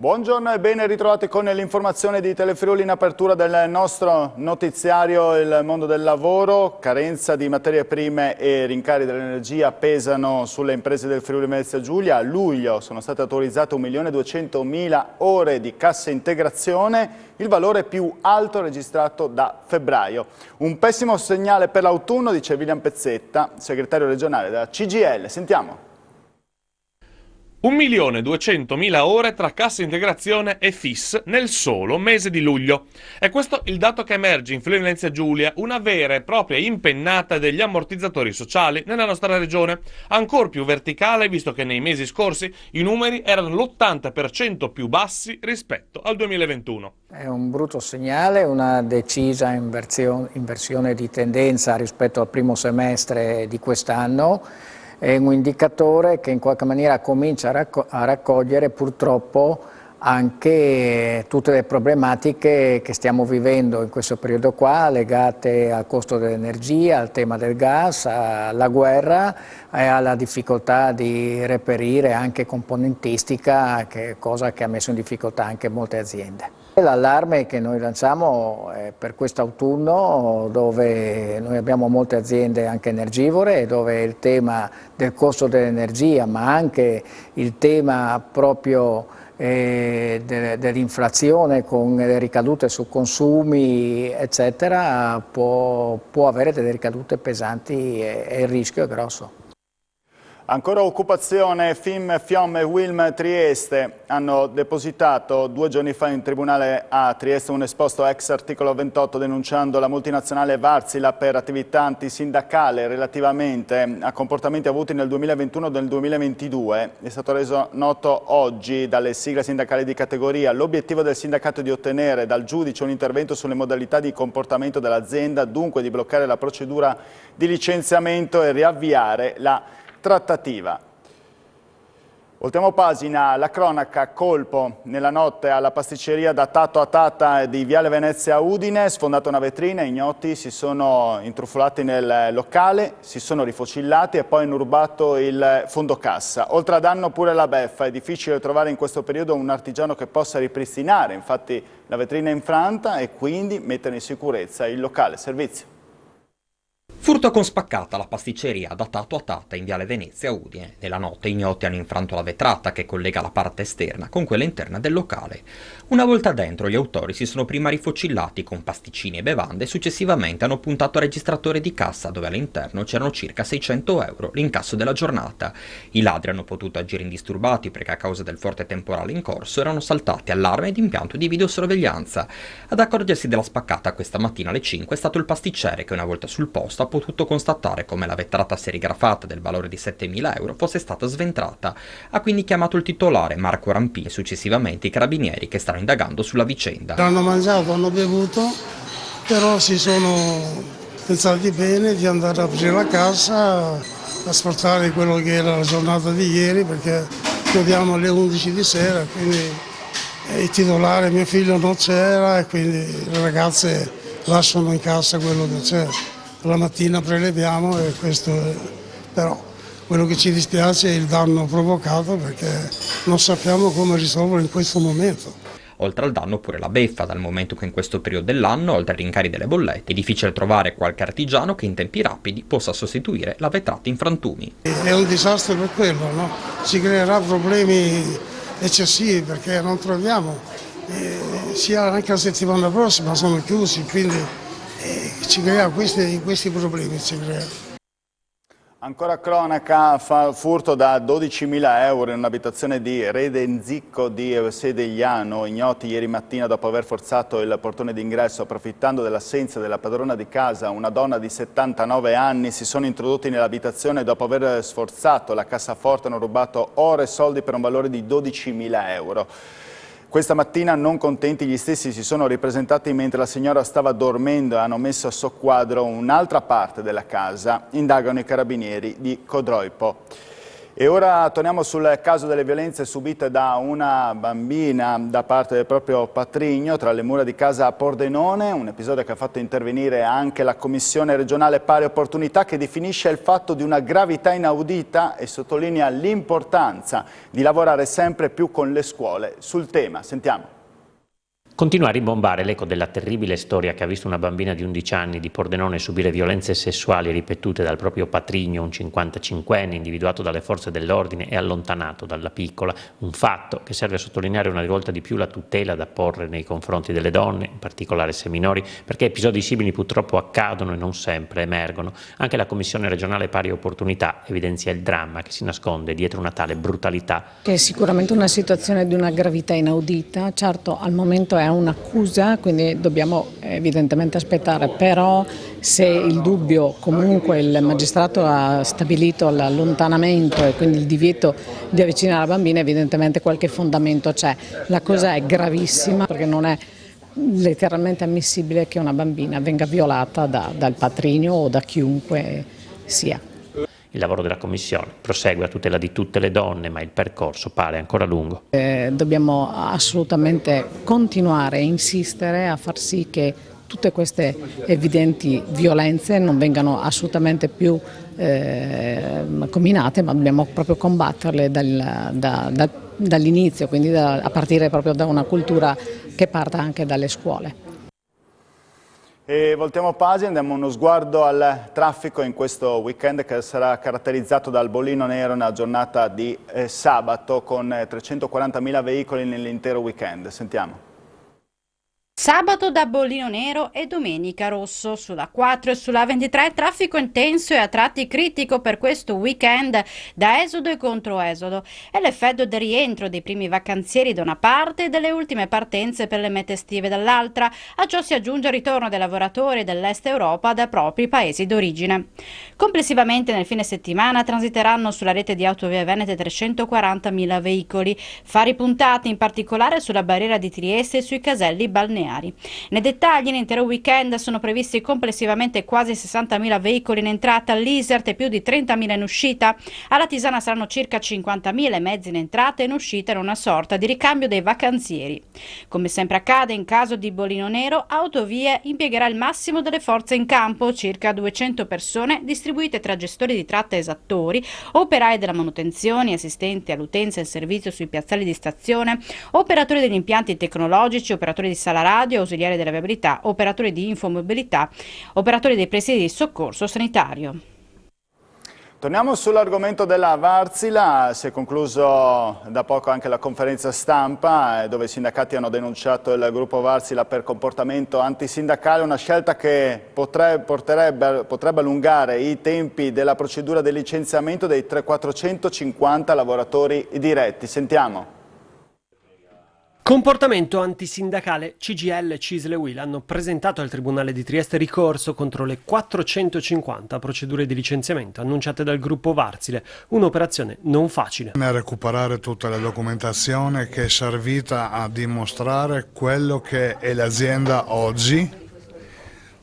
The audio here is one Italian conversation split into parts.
Buongiorno e ben ritrovati con l'informazione di Telefriuli in apertura del nostro notiziario Il mondo del lavoro. Carenza di materie prime e rincari dell'energia pesano sulle imprese del Friuli Venezia Giulia. A luglio sono state autorizzate 1.200.000 ore di cassa integrazione, il valore più alto registrato da febbraio. Un pessimo segnale per l'autunno, dice William Pezzetta, segretario regionale della CGIL. Sentiamo. 1.200.000 ore tra cassa integrazione e FIS nel solo mese di luglio. E questo il dato che emerge in Friuli Venezia Giulia, una vera e propria impennata degli ammortizzatori sociali nella nostra regione, ancor più verticale visto che nei mesi scorsi i numeri erano l'80% più bassi rispetto al 2021. È un brutto segnale, una decisa inversione di tendenza rispetto al primo semestre di quest'anno. È un indicatore che in qualche maniera comincia a raccogliere purtroppo anche tutte le problematiche che stiamo vivendo in questo periodo qua, legate al costo dell'energia, al tema del gas, alla guerra e alla difficoltà di reperire anche componentistica, cosa che ha messo in difficoltà anche molte aziende. L'allarme che noi lanciamo è per quest'autunno, dove noi abbiamo molte aziende anche energivore, dove il tema del costo dell'energia, ma anche il tema proprio dell'inflazione con le ricadute su consumi eccetera può avere delle ricadute pesanti e il rischio è grosso. Ancora occupazione, FIM, FIOM e Wilm Trieste hanno depositato 2 giorni fa in tribunale a Trieste un esposto ex articolo 28 denunciando la multinazionale Wärtsilä per attività antisindacale relativamente a comportamenti avuti nel 2021 e nel 2022. È stato reso noto oggi dalle sigle sindacali di categoria l'obiettivo del sindacato di ottenere dal giudice un intervento sulle modalità di comportamento dell'azienda, dunque di bloccare la procedura di licenziamento e riavviare la trattativa. Voltiamo pagina, la cronaca, colpo nella notte alla pasticceria da Tato a Tata di Viale Venezia Udine, sfondata una vetrina, ignoti si sono intrufolati nel locale, si sono rifocillati e poi hanno rubato il fondo cassa. Oltre a danno pure la beffa, è difficile trovare in questo periodo un artigiano che possa ripristinare, infatti la vetrina è infranta e quindi mettere in sicurezza il locale servizio. Furto con spaccata alla pasticceria da Tato a Tata in Viale Venezia Udine. Nella notte ignoti hanno infranto la vetrata che collega la parte esterna con quella interna del locale. Una volta dentro, gli autori si sono prima rifocillati con pasticcini e bevande e successivamente hanno puntato al registratore di cassa dove all'interno c'erano circa 600 euro, l'incasso della giornata. I ladri hanno potuto agire indisturbati perché a causa del forte temporale in corso erano saltati allarme ed impianto di videosorveglianza. Ad accorgersi della spaccata questa mattina alle 5 è stato il pasticcere che una volta sul posto ha potuto constatare come la vetrata serigrafata del valore di 7.000 euro fosse stata sventrata. Ha quindi chiamato il titolare Marco Rampini e successivamente i carabinieri che stanno indagando sulla vicenda. Hanno mangiato, hanno bevuto, però si sono pensati bene di andare a aprire la cassa, ascoltare quello che era la giornata di ieri, perché chiudiamo alle 11 di sera, quindi il titolare, mio figlio, non c'era e quindi le ragazze lasciano in cassa quello che c'è. La mattina preleviamo e questo è, però quello che ci dispiace è il danno provocato perché non sappiamo come risolverlo in questo momento. Oltre al danno pure la beffa, dal momento che in questo periodo dell'anno, oltre ai rincari delle bollette, è difficile trovare qualche artigiano che in tempi rapidi possa sostituire la vetrata in frantumi. È un disastro per quello, no? Si creerà problemi eccessivi perché non troviamo, sia anche la settimana prossima sono chiusi, quindi ci crea questi problemi. Ancora cronaca, furto da 12.000 euro in un'abitazione di Redenzicco di Sedegliano. Ignoti ieri mattina, dopo aver forzato il portone d'ingresso approfittando dell'assenza della padrona di casa, una donna di 79 anni, si sono introdotti nell'abitazione e dopo aver sforzato la cassaforte hanno rubato oro e soldi per un valore di 12.000 euro. Questa mattina, non contenti, gli stessi si sono ripresentati mentre la signora stava dormendo e hanno messo a soqquadro un'altra parte della casa. Indagano i carabinieri di Codroipo. E ora torniamo sul caso delle violenze subite da una bambina da parte del proprio patrigno tra le mura di casa a Pordenone, un episodio che ha fatto intervenire anche la Commissione regionale Pari Opportunità, che definisce il fatto di una gravità inaudita e sottolinea l'importanza di lavorare sempre più con le scuole sul tema. Sentiamo. Continua a rimbombare l'eco della terribile storia che ha visto una bambina di 11 anni di Pordenone subire violenze sessuali ripetute dal proprio patrigno, un 55enne individuato dalle forze dell'ordine e allontanato dalla piccola, un fatto che serve a sottolineare una volta di più la tutela da porre nei confronti delle donne, in particolare se minori, perché episodi simili purtroppo accadono e non sempre emergono. Anche la Commissione regionale Pari Opportunità evidenzia il dramma che si nasconde dietro una tale brutalità. È sicuramente una situazione di una gravità inaudita, certo al momento è un'accusa, quindi dobbiamo evidentemente aspettare, però se il dubbio, comunque il magistrato ha stabilito l'allontanamento e quindi il divieto di avvicinare la bambina, evidentemente qualche fondamento c'è. La cosa è gravissima perché non è letteralmente ammissibile che una bambina venga violata dal patrigno o da chiunque sia. Il lavoro della Commissione prosegue a tutela di tutte le donne, ma il percorso pare ancora lungo. Dobbiamo assolutamente continuare a insistere a far sì che tutte queste evidenti violenze non vengano assolutamente più comminate, ma dobbiamo proprio combatterle dall'inizio, quindi a partire proprio da una cultura che parta anche dalle scuole. E voltiamo pagina, diamo uno sguardo al traffico in questo weekend che sarà caratterizzato dal bollino nero nella giornata di sabato con 340.000 veicoli nell'intero weekend. Sentiamo. Sabato da bollino nero e domenica rosso. Sulla 4 e sulla 23 traffico intenso e a tratti critico per questo weekend da esodo e controesodo. È l'effetto del rientro dei primi vacanzieri da una parte e delle ultime partenze per le mete estive dall'altra. A ciò si aggiunge il ritorno dei lavoratori dell'Est Europa dai propri paesi d'origine. Complessivamente nel fine settimana transiteranno sulla rete di Autovie Venete 340.000 veicoli, fari puntati in particolare sulla barriera di Trieste e sui caselli balneari. Nei dettagli, l'intero weekend sono previsti complessivamente quasi 60.000 veicoli in entrata all'Isert e più di 30.000 in uscita. Alla Tisana saranno circa 50.000 e mezzi in entrata e in uscita in una sorta di ricambio dei vacanzieri. Come sempre accade in caso di bollino nero, Autovie impiegherà il massimo delle forze in campo, circa 200 persone distribuite tra gestori di tratta e esattori, operai della manutenzione, assistenti all'utenza e al servizio sui piazzali di stazione, operatori degli impianti tecnologici, operatori di sala radio, ausiliari della viabilità, operatori di infomobilità, operatori dei presidi di soccorso sanitario. Torniamo sull'argomento della Varsila. Si è concluso da poco anche la conferenza stampa dove i sindacati hanno denunciato il gruppo Varsila per comportamento antisindacale, una scelta che potrebbe allungare i tempi della procedura di licenziamento dei 450 lavoratori diretti. Sentiamo. Comportamento antisindacale. CGIL, CISL e UIL hanno presentato al Tribunale di Trieste ricorso contro le 450 procedure di licenziamento annunciate dal gruppo Varsile, un'operazione non facile. Recuperare tutta la documentazione che è servita a dimostrare quello che è l'azienda oggi,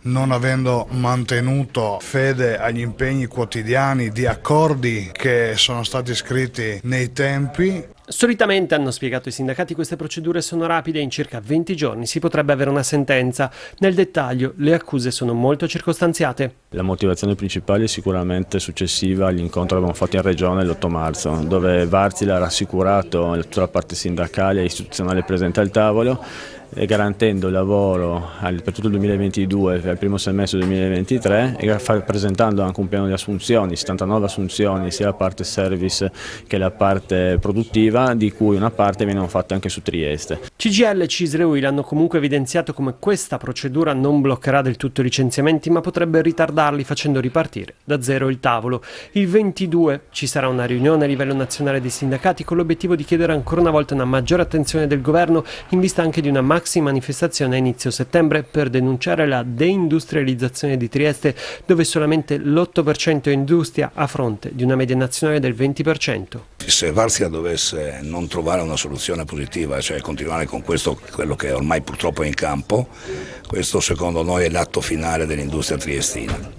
non avendo mantenuto fede agli impegni quotidiani di accordi che sono stati scritti nei tempi. Solitamente, hanno spiegato i sindacati, queste procedure sono rapide e in circa 20 giorni si potrebbe avere una sentenza. Nel dettaglio, le accuse sono molto circostanziate. La motivazione principale è sicuramente successiva all'incontro che abbiamo fatto in Regione l'8 marzo, dove Varsila ha rassicurato tutta la parte sindacale e istituzionale presente al tavolo, garantendo il lavoro per tutto il 2022 per il primo semestre 2023 e presentando anche un piano di assunzioni, 79 assunzioni sia la parte service che la parte produttiva, di cui una parte viene fatta anche su Trieste. CGIL, CISL e UIL hanno comunque evidenziato come questa procedura non bloccherà del tutto i licenziamenti, ma potrebbe ritardarli facendo ripartire da zero il tavolo. Il 22 ci sarà una riunione a livello nazionale dei sindacati con l'obiettivo di chiedere ancora una volta una maggiore attenzione del governo in vista anche di una maxi manifestazione a inizio settembre per denunciare la deindustrializzazione di Trieste, dove solamente l'8% è industria a fronte di una media nazionale del 20%. Se Varsila dovesse non trovare una soluzione positiva, cioè continuare con questo, quello che ormai purtroppo è in campo, questo secondo noi è l'atto finale dell'industria triestina.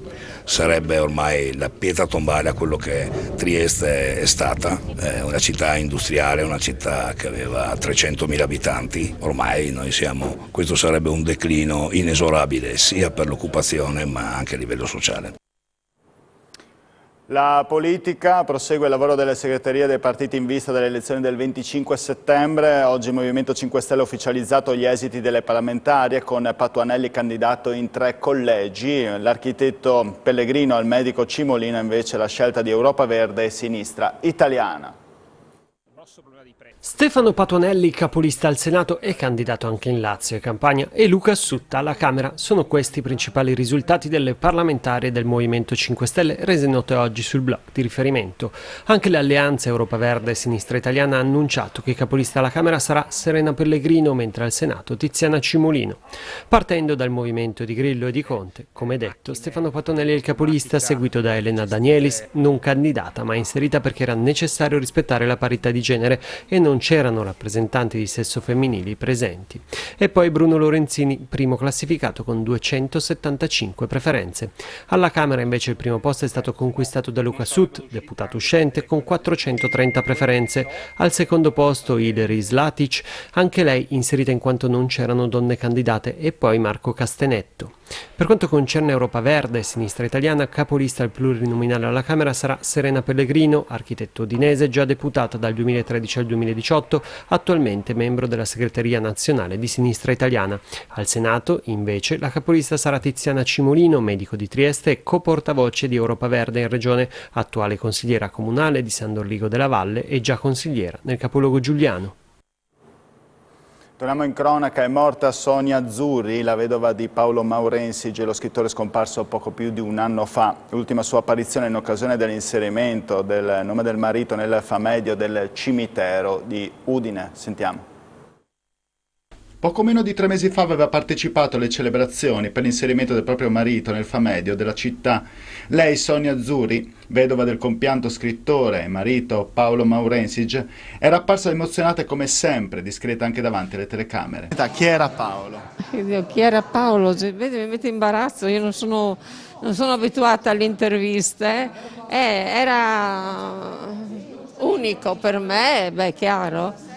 sarebbe ormai la pietra tombale a quello che Trieste è stata, una città industriale, una città che aveva 300.000 abitanti. Ormai questo sarebbe un declino inesorabile sia per l'occupazione ma anche a livello sociale. La politica prosegue il lavoro delle segreterie dei partiti in vista delle elezioni del 25 settembre. Oggi il Movimento 5 Stelle ha ufficializzato gli esiti delle parlamentari con Patuanelli candidato in 3 collegi. L'architetto Pellegrino e il medico Cimolino invece la scelta di Europa Verde e Sinistra Italiana. Stefano Patuanelli, capolista al Senato e candidato anche in Lazio e Campania, e Luca Sutta alla Camera. Sono questi i principali risultati delle parlamentari del Movimento 5 Stelle rese note oggi sul blog di riferimento. Anche l'alleanza Europa Verde e Sinistra Italiana ha annunciato che capolista alla Camera sarà Serena Pellegrino, mentre al Senato Tiziana Cimolino. Partendo dal movimento di Grillo e di Conte, come detto, Stefano Patuanelli è il capolista, seguito da Elena Danielis, non candidata ma inserita perché era necessario rispettare la parità di genere e non c'erano rappresentanti di sesso femminili presenti. E poi Bruno Lorenzini, primo classificato con 275 preferenze. Alla Camera invece il primo posto è stato conquistato da Luca Sut, deputato uscente, con 430 preferenze. Al secondo posto Ilary Slatic, anche lei inserita in quanto non c'erano donne candidate, e poi Marco Castenetto. Per quanto concerne Europa Verde e Sinistra Italiana, capolista al plurinominale alla Camera sarà Serena Pellegrino, architetto udinese, già deputata dal 2013 al 2018, attualmente membro della segreteria nazionale di Sinistra Italiana. Al Senato, invece, la capolista sarà Tiziana Cimolino, medico di Trieste e coportavoce di Europa Verde in regione, attuale consigliera comunale di San Dorligo della Valle e già consigliera nel capoluogo giuliano. Torniamo in cronaca, è morta Sonia Azzurri, la vedova di Paolo Maurensig, lo scrittore scomparso poco più di un anno fa. L'ultima sua apparizione in occasione dell'inserimento del nome del marito nel famedio del cimitero di Udine. Sentiamo. Poco meno di 3 mesi fa aveva partecipato alle celebrazioni per l'inserimento del proprio marito nel famedio della città. Lei, Sonia Azzurri, vedova del compianto scrittore e marito Paolo Maurensig, era apparsa emozionata e come sempre discreta anche davanti alle telecamere. Chi era Paolo? Chi era Paolo? Vedi, mi mette imbarazzo, io non sono abituata alle interviste, era unico per me, beh, chiaro.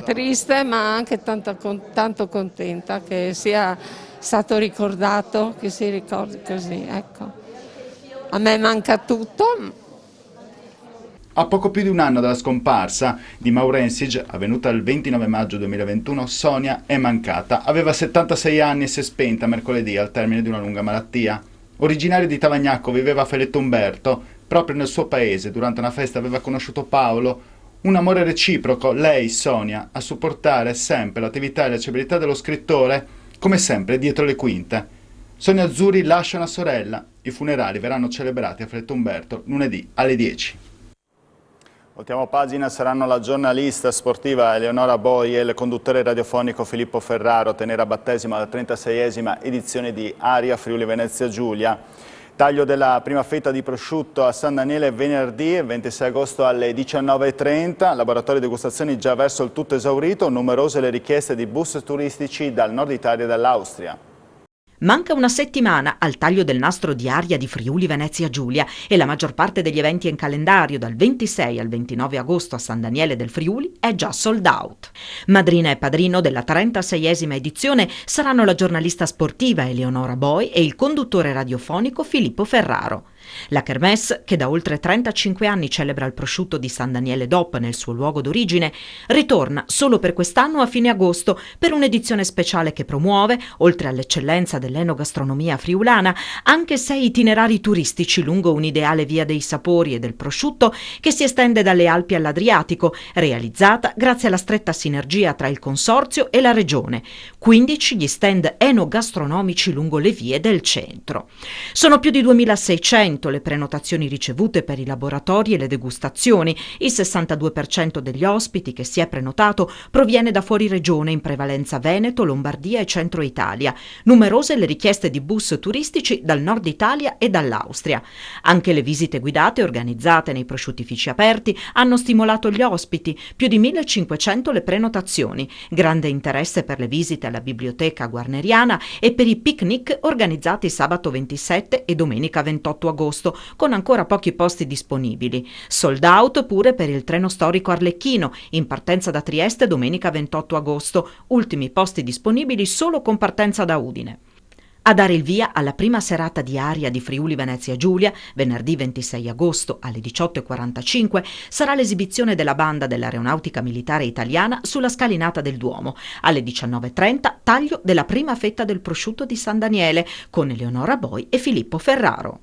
Triste ma anche tanto contenta che sia stato ricordato, che si ricordi così, ecco. A me manca tutto. A poco più di un anno dalla scomparsa di Maurensig, avvenuta il 29 maggio 2021, Sonia è mancata. Aveva 76 anni e si è spenta mercoledì al termine di una lunga malattia. Originario di Tavagnacco, viveva a Feletto Umberto. Proprio nel suo paese, durante una festa, aveva conosciuto Paolo. Un amore reciproco, lei, Sonia, a supportare sempre l'attività e la celebrità dello scrittore, come sempre dietro le quinte. Sonia Azzurri lascia una sorella. I funerali verranno celebrati a Feletto Umberto lunedì alle 10. Voltiamo pagina, saranno la giornalista sportiva Eleonora Boi e il conduttore radiofonico Filippo Ferraro a tenere a battesimo alla 36esima edizione di Aria Friuli Venezia Giulia. Taglio della prima fetta di prosciutto a San Daniele venerdì 26 agosto alle 19:30, laboratorio degustazioni già verso il tutto esaurito, numerose le richieste di bus turistici dal nord Italia e dall'Austria. Manca una settimana al taglio del nastro di Aria di Friuli Venezia Giulia e la maggior parte degli eventi in calendario dal 26 al 29 agosto a San Daniele del Friuli è già sold out. Madrina e padrino della 36esima edizione saranno la giornalista sportiva Eleonora Boi e il conduttore radiofonico Filippo Ferraro. La Kermesse, che da oltre 35 anni celebra il prosciutto di San Daniele DOP nel suo luogo d'origine, ritorna solo per quest'anno a fine agosto per un'edizione speciale che promuove, oltre all'eccellenza dell'enogastronomia friulana, anche 6 itinerari turistici lungo un'ideale via dei sapori e del prosciutto che si estende dalle Alpi all'Adriatico, realizzata grazie alla stretta sinergia tra il Consorzio e la Regione. 15 gli stand enogastronomici lungo le vie del centro. Sono più di 2600 le prenotazioni ricevute per i laboratori e le degustazioni. Il 62% degli ospiti che si è prenotato proviene da fuori regione, in prevalenza Veneto, Lombardia e Centro Italia. Numerose le richieste di bus turistici dal nord Italia e dall'Austria. Anche le visite guidate organizzate nei prosciuttifici aperti hanno stimolato gli ospiti, più di 1500 le prenotazioni. Grande interesse per le visite alla Biblioteca Guarneriana e per i picnic organizzati sabato 27 e domenica 28 agosto, con ancora pochi posti disponibili. Sold out pure per il treno storico Arlecchino, in partenza da Trieste domenica 28 agosto, ultimi posti disponibili solo con partenza da Udine. A dare il via alla prima serata di aria di Friuli Venezia Giulia, venerdì 26 agosto alle 18:45, sarà l'esibizione della banda dell'Aeronautica Militare Italiana sulla scalinata del Duomo. Alle 19:30 taglio della prima fetta del prosciutto di San Daniele con Eleonora Boi e Filippo Ferraro.